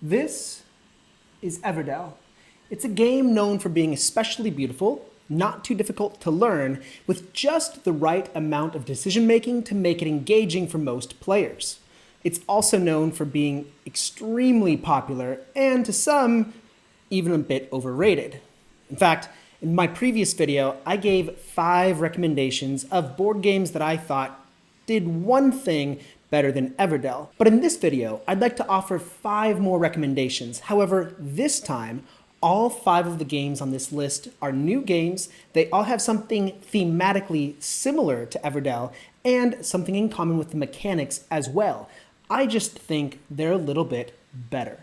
This is Everdell. It's a game known for being especially beautiful, not too difficult to learn, with just the right amount of decision making to make it engaging for most players. It's also known for being extremely popular and to some, even a bit overrated. In fact, in my previous video, I gave 5 recommendations of board games that I thought did one thing better than Everdell. But in this video, I'd like to offer 5 more recommendations. However, this time, all 5 of the games on this list are new games. They all have something thematically similar to Everdell and something in common with the mechanics as well. I just think they're a little bit better.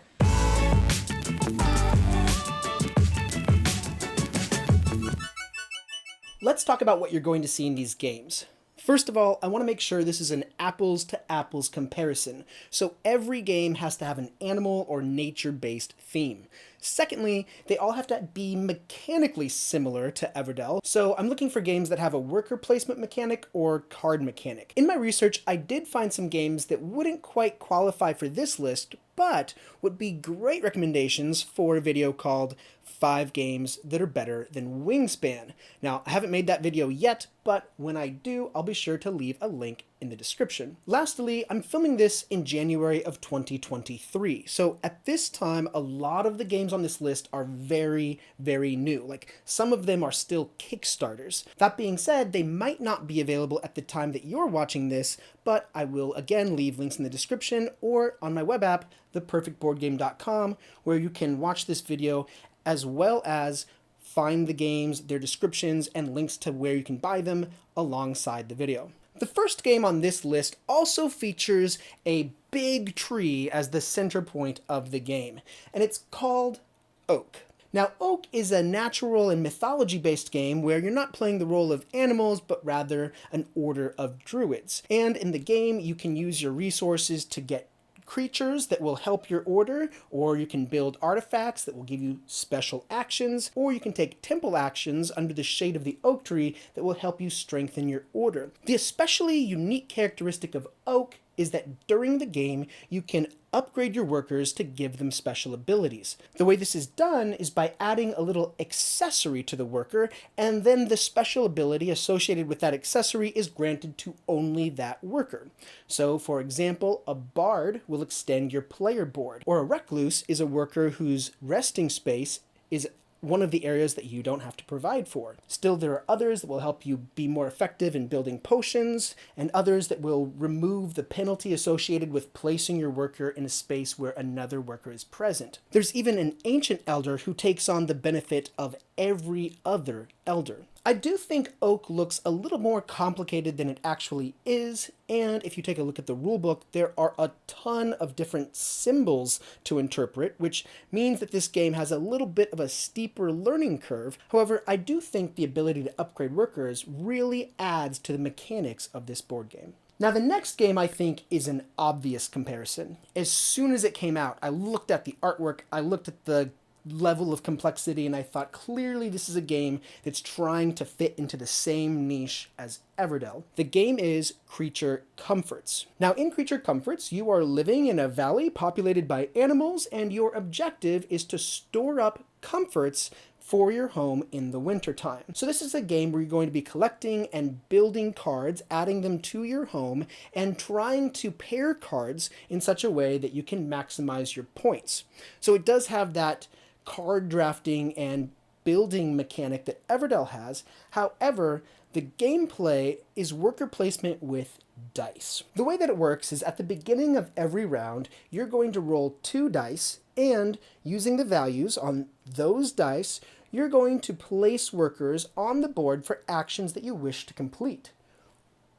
Let's talk about what you're going to see in these games. First of all, I want to make sure this is an apples to apples comparison, so every game has to have an animal or nature-based theme. Secondly, they all have to be mechanically similar to Everdell, so I'm looking for games that have a worker placement mechanic or card mechanic. In my research, I did find some games that wouldn't quite qualify for this list, but would be great recommendations for a video called 5 games that are better than Wingspan. Now, I haven't made that video yet, but when I do, I'll be sure to leave a link in the description. Lastly, I'm filming this in January of 2023, so at this time, a lot of the games on this list are very, very new. Like, some of them are still Kickstarters. That being said, they might not be available at the time that you're watching this, but I will again leave links in the description or on my web app, theperfectboardgame.com, where you can watch this video as well as find the games, their descriptions, and links to where you can buy them alongside the video. The first game on this list also features a big tree as the center point of the game, and it's called Oak. Now, Oak is a natural and mythology-based game where you're not playing the role of animals, but rather an order of druids. And in the game, you can use your resources to get creatures that will help your order, or you can build artifacts that will give you special actions, or you can take temple actions under the shade of the oak tree that will help you strengthen your order. The especially unique characteristic of Oak is that during the game, you can upgrade your workers to give them special abilities. The way this is done is by adding a little accessory to the worker, and then the special ability associated with that accessory is granted to only that worker. So, for example, a bard will extend your player board, or a recluse is a worker whose resting space is one of the areas that you don't have to provide for. Still, there are others that will help you be more effective in building potions, and others that will remove the penalty associated with placing your worker in a space where another worker is present. There's even an ancient elder who takes on the benefit of every other elder. I do think Oak looks a little more complicated than it actually is, and if you take a look at the rulebook, there are a ton of different symbols to interpret, which means that this game has a little bit of a steeper learning curve. However, I do think the ability to upgrade workers really adds to the mechanics of this board game. Now, the next game, I think, is an obvious comparison. As soon as it came out, I looked at the artwork, I looked at the level of complexity, and I thought clearly this is a game that's trying to fit into the same niche as Everdell. The game is Creature Comforts. Now, in Creature Comforts, you are living in a valley populated by animals, and your objective is to store up comforts for your home in the wintertime. So this is a game where you're going to be collecting and building cards, adding them to your home, and trying to pair cards in such a way that you can maximize your points. So it does have that card drafting and building mechanic that Everdell has. However, the gameplay is worker placement with dice. The way that it works is at the beginning of every round, you're going to roll 2 dice, and using the values on those dice, you're going to place workers on the board for actions that you wish to complete.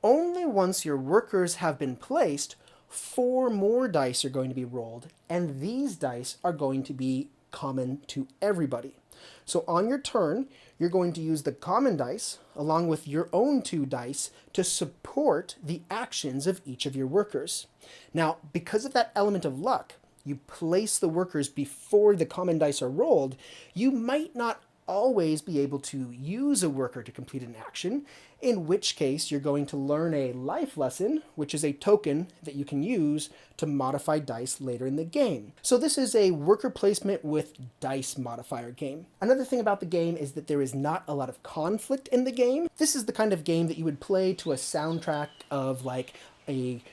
Only once your workers have been placed, 4 more dice are going to be rolled, and these dice are going to be common to everybody. So on your turn, you're going to use the common dice along with your own 2 dice to support the actions of each of your workers. Now, because of that element of luck, you place the workers before the common dice are rolled, you might not always be able to use a worker to complete an action, in which case you're going to learn a life lesson, which is a token that you can use to modify dice later in the game. So this is a worker placement with dice modifier game. Another thing about the game is that there is not a lot of conflict in the game. This is the kind of game that you would play to a soundtrack of like a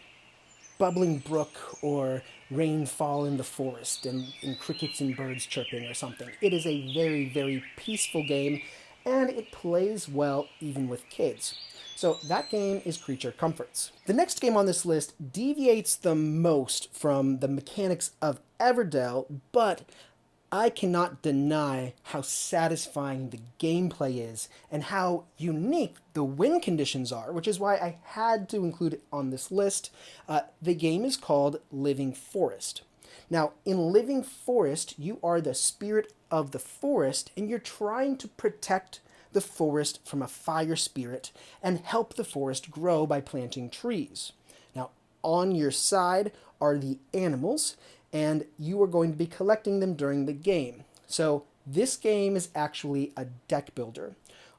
bubbling brook or rainfall in the forest and crickets and birds chirping or something. It is a very, very peaceful game, and it plays well even with kids. So that game is Creature Comforts. The next game on this list deviates the most from the mechanics of Everdell, but I cannot deny how satisfying the gameplay is and how unique the win conditions are, which is why I had to include it on this list. The game is called Living Forest. Now, in Living Forest, you are the spirit of the forest, and you're trying to protect the forest from a fire spirit and help the forest grow by planting trees. Now, on your side are the animals, and you are going to be collecting them during the game. So this game is actually a deck builder.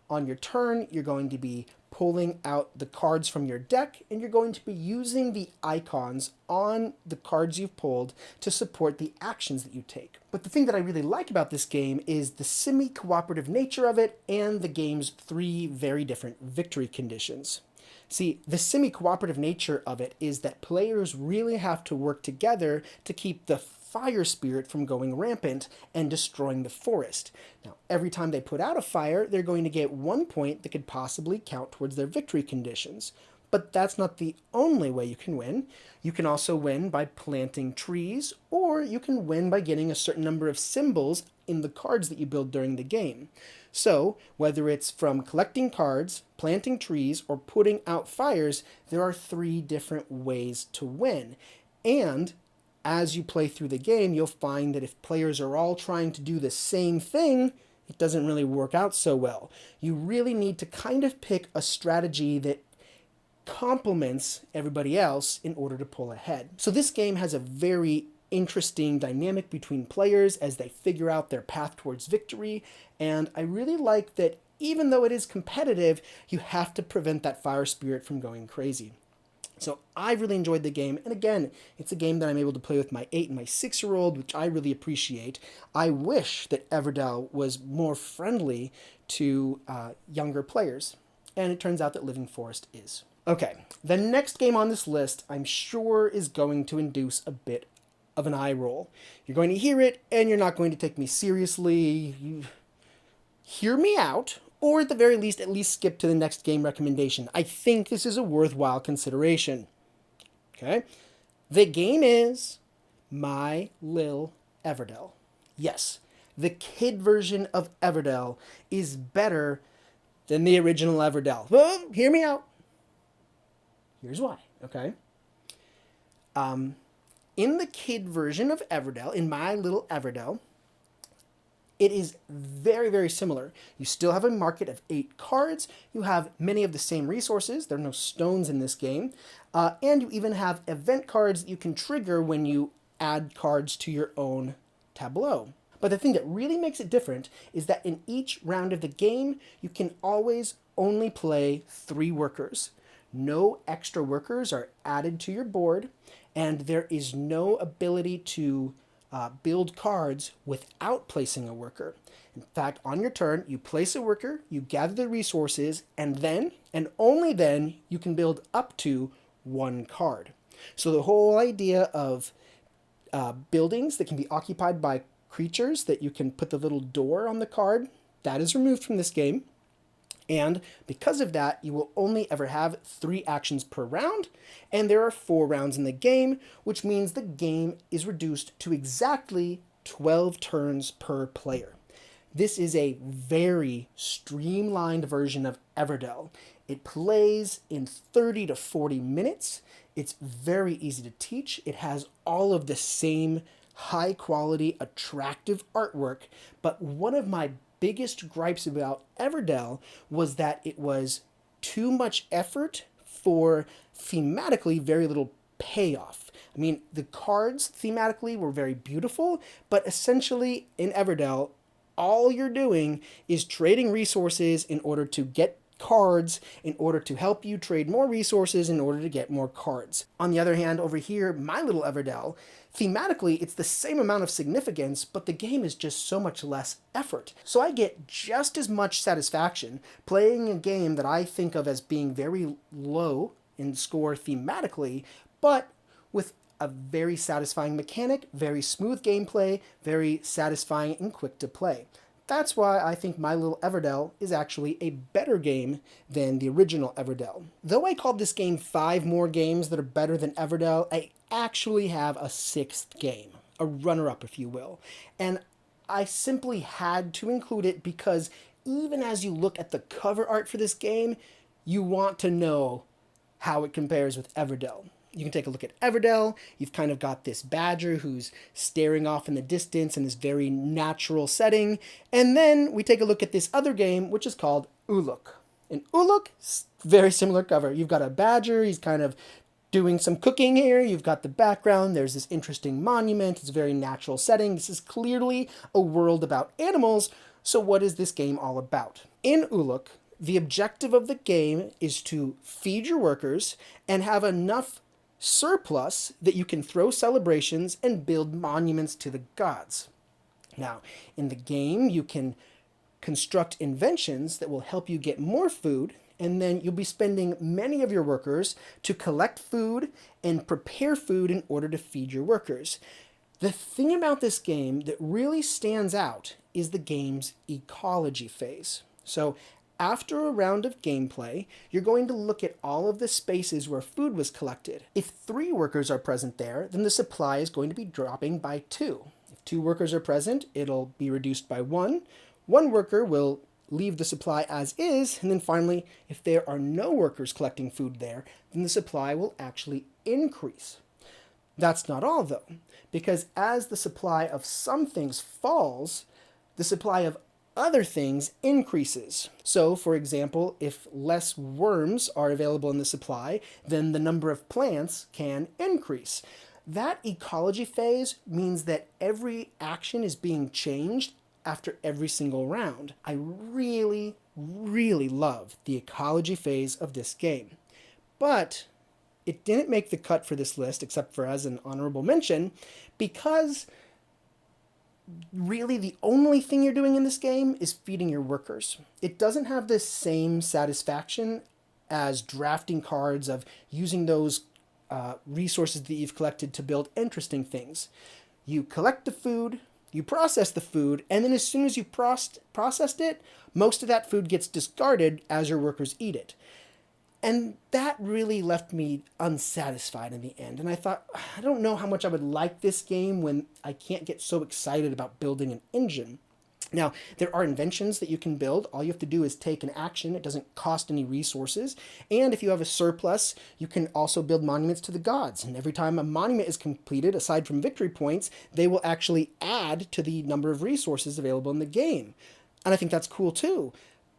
On your turn, you're going to be pulling out the cards from your deck, and you're going to be using the icons on the cards you've pulled to support the actions that you take. But the thing that I really like about this game is the semi-cooperative nature of it and the game's 3 very different victory conditions. See, the semi-cooperative nature of it is that players really have to work together to keep the fire spirit from going rampant and destroying the forest. Now, every time they put out a fire, they're going to get 1 point that could possibly count towards their victory conditions. But that's not the only way you can win. You can also win by planting trees, or you can win by getting a certain number of symbols in the cards that you build during the game. So, whether it's from collecting cards, planting trees, or putting out fires, there are 3 different ways to win. And as you play through the game, you'll find that if players are all trying to do the same thing, it doesn't really work out so well. You really need to kind of pick a strategy that complements everybody else in order to pull ahead. So this game has a very interesting dynamic between players as they figure out their path towards victory, and I really like that even though it is competitive, you have to prevent that fire spirit from going crazy. So I really enjoyed the game, and again, it's a game that I'm able to play with my 8 and my 6-year-old, which I really appreciate. I wish that Everdell was more friendly to younger players, and it turns out that Living Forest is. Okay, the next game on this list I'm sure is going to induce a bit of an eye roll. You're going to hear it, and you're not going to take me seriously. Hear me out, or at the very least, at least skip to the next game recommendation. I think this is a worthwhile consideration. Okay? The game is My Lil Everdell. Yes, the kid version of Everdell is better than the original Everdell. Well, hear me out. Here's why, okay? In the kid version of Everdell, in My Lil Everdell, it is very, very similar. You still have a market of 8 cards. You have many of the same resources. There are no stones in this game. And you even have event cards that you can trigger when you add cards to your own tableau. But the thing that really makes it different is that in each round of the game, you can always only play 3 workers. No extra workers are added to your board, and there is no ability to build cards without placing a worker. In fact, on your turn, you place a worker, you gather the resources, and then, and only then, you can build up to 1 card. So the whole idea of buildings that can be occupied by creatures that you can put the little door on the card, that is removed from this game. And because of that, you will only ever have 3 actions per round, and there are 4 rounds in the game, which means the game is reduced to exactly 12 turns per player. This is a very streamlined version of Everdell. It plays in 30 to 40 minutes. It's very easy to teach. It has all of the same high quality, attractive artwork, but one of my biggest gripes about Everdell was that it was too much effort for thematically very little payoff. I mean, the cards thematically were very beautiful, but essentially in Everdell, all you're doing is trading resources in order to get cards, in order to help you trade more resources in order to get more cards. On the other hand, over here, my Lil Everdell, thematically, it's the same amount of significance, but the game is just so much less effort. So I get just as much satisfaction playing a game that I think of as being very low in score thematically, but with a very satisfying mechanic, very smooth gameplay, very satisfying and quick to play. That's why I think My Lil Everdell is actually a better game than the original Everdell. Though I called this game 5 more games that are better than Everdell, I actually have a 6th game, a runner-up if you will. And I simply had to include it because even as you look at the cover art for this game, you want to know how it compares with Everdell. You can take a look at Everdell. You've kind of got this badger who's staring off in the distance in this very natural setting. And then we take a look at this other game, which is called Uluk. In Uluk, very similar cover. You've got a badger. He's kind of doing some cooking here. You've got the background. There's this interesting monument. It's a very natural setting. This is clearly a world about animals. So what is this game all about? In Uluk, the objective of the game is to feed your workers and have enough surplus that you can throw celebrations and build monuments to the gods. Now, in the game, you can construct inventions that will help you get more food, and then you'll be spending many of your workers to collect food and prepare food in order to feed your workers. The thing about this game that really stands out is the game's ecology phase. So after a round of gameplay, you're going to look at all of the spaces where food was collected. If 3 workers are present there, then the supply is going to be dropping by 2. If 2 workers are present, it'll be reduced by 1. 1 worker will leave the supply as is, and then finally, if there are no workers collecting food there, then the supply will actually increase. That's not all though, because as the supply of some things falls, the supply of other things increases. So, for example, if less worms are available in the supply, then the number of plants can increase. That ecology phase means that every action is being changed after every single round. I really, really love the ecology phase of this game. But it didn't make the cut for this list, except for as an honorable mention, because really the only thing you're doing in this game is feeding your workers. It doesn't have the same satisfaction as drafting cards, of using those resources that you've collected to build interesting things. You collect the food, you process the food, and then as soon as you processed it, most of that food gets discarded as your workers eat it. And that really left me unsatisfied in the end. And I thought, I don't know how much I would like this game when I can't get so excited about building an engine. Now, there are inventions that you can build. All you have to do is take an action. It doesn't cost any resources. And if you have a surplus, you can also build monuments to the gods. And every time a monument is completed, aside from victory points, they will actually add to the number of resources available in the game. And I think that's cool too.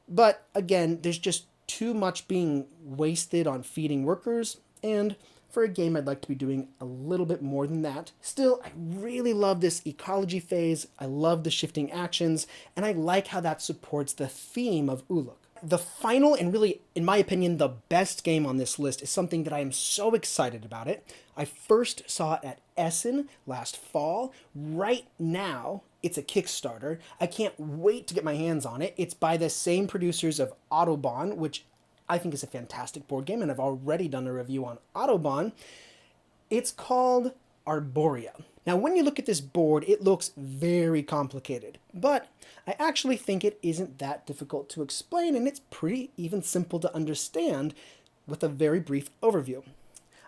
But again, there's just too much being wasted on feeding workers, and for a game I'd like to be doing a little bit more than that. Still, I really love this ecology phase, I love the shifting actions, and I like how that supports the theme of Uluk. The final, and really, in my opinion, the best game on this list is something that I am so excited about it. I first saw it at Essen last fall. Right now, it's a Kickstarter. I can't wait to get my hands on it. It's by the same producers of Autobahn, which I think is a fantastic board game, and I've already done a review on Autobahn. It's called Arborea. Now, when you look at this board, it looks very complicated, but I actually think it isn't that difficult to explain, and it's pretty even simple to understand with a very brief overview.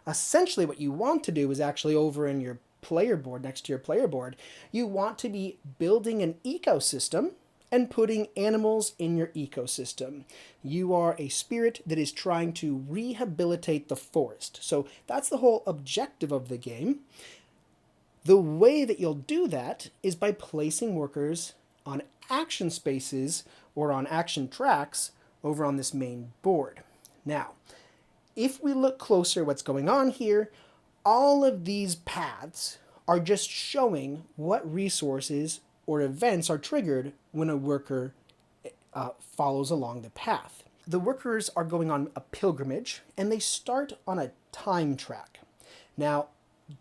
Essentially, what you want to do is actually over in your player board, next to your player board, you want to be building an ecosystem and putting animals in your ecosystem. You are a spirit that is trying to rehabilitate the forest. So that's the whole objective of the game. The way that you'll do that is by placing workers on action spaces or on action tracks over on this main board. Now, if we look closer what's going on here, all of these paths are just showing what resources or events are triggered when a worker follows along the path. The workers are going on a pilgrimage, and they start on a time track. Now,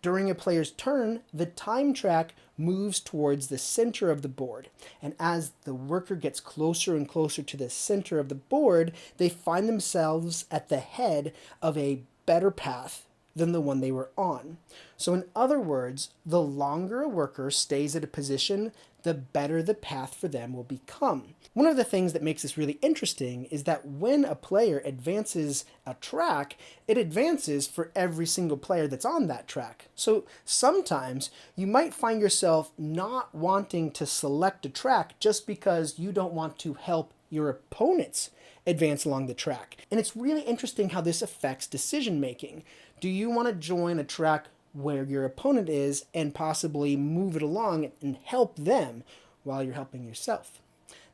during a player's turn, the time track moves towards the center of the board. And as the worker gets closer and closer to the center of the board, they find themselves at the head of a better path than the one they were on. So in other words, the longer a worker stays at a position, the better the path for them will become. One of the things that makes this really interesting is that when a player advances a track, it advances for every single player that's on that track. So sometimes you might find yourself not wanting to select a track just because you don't want to help your opponents advance along the track. And it's really interesting how this affects decision making. Do you want to join a track where your opponent is and possibly move it along and help them while you're helping yourself?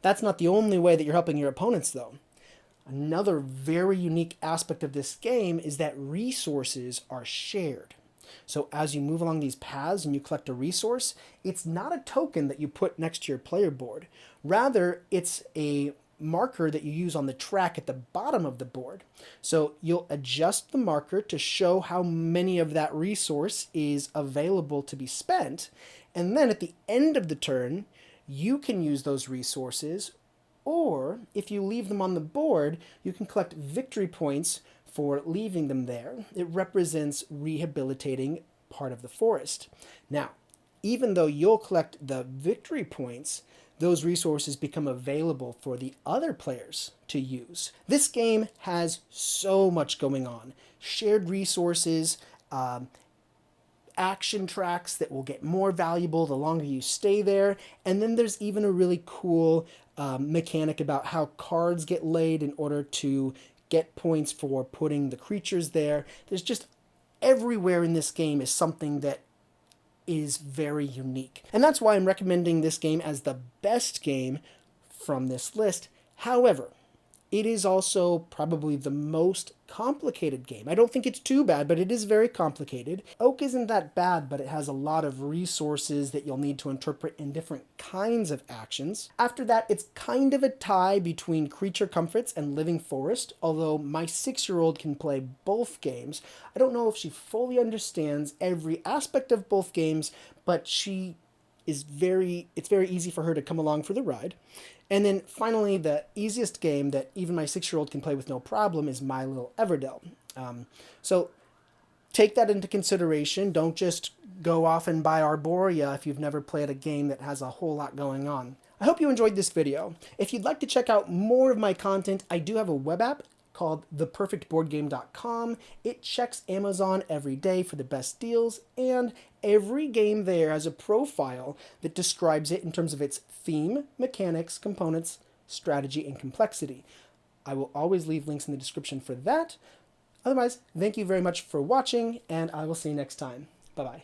That's not the only way that you're helping your opponents, though. Another very unique aspect of this game is that resources are shared. So as you move along these paths and you collect a resource, it's not a token that you put next to your player board. Rather, it's a marker that you use on the track at the bottom of the board. So you'll adjust the marker to show how many of that resource is available to be spent. And then at the end of the turn, you can use those resources, or if you leave them on the board, you can collect victory points for leaving them there. It represents rehabilitating part of the forest. Now, even though you'll collect the victory points, those resources become available for the other players to use. This game has so much going on. Shared resources, action tracks that will get more valuable the longer you stay there. And then there's even a really cool mechanic about how cards get laid in order to get points for putting the creatures there. There's just everywhere in this game is something that is very unique. And that's why I'm recommending this game as the best game from this list. However, it is also probably the most complicated game. I don't think it's too bad, but it is very complicated. Oak isn't that bad, but it has a lot of resources that you'll need to interpret in different kinds of actions. After that, it's kind of a tie between Creature Comforts and Living Forest, although my 6-year-old can play both games. I don't know if she fully understands every aspect of both games, but it's very easy for her to come along for the ride. And then finally, the easiest game that even my 6-year-old can play with no problem is My Lil Everdell. So take that into consideration. Don't just go off and buy Arborea if you've never played a game that has a whole lot going on. I hope you enjoyed this video. If you'd like to check out more of my content, I do have a web app called theperfectboardgame.com. It checks Amazon every day for the best deals, and every game there has a profile that describes it in terms of its theme, mechanics, components, strategy, and complexity. I will always leave links in the description for that. Otherwise, thank you very much for watching, and I will see you next time. Bye-bye.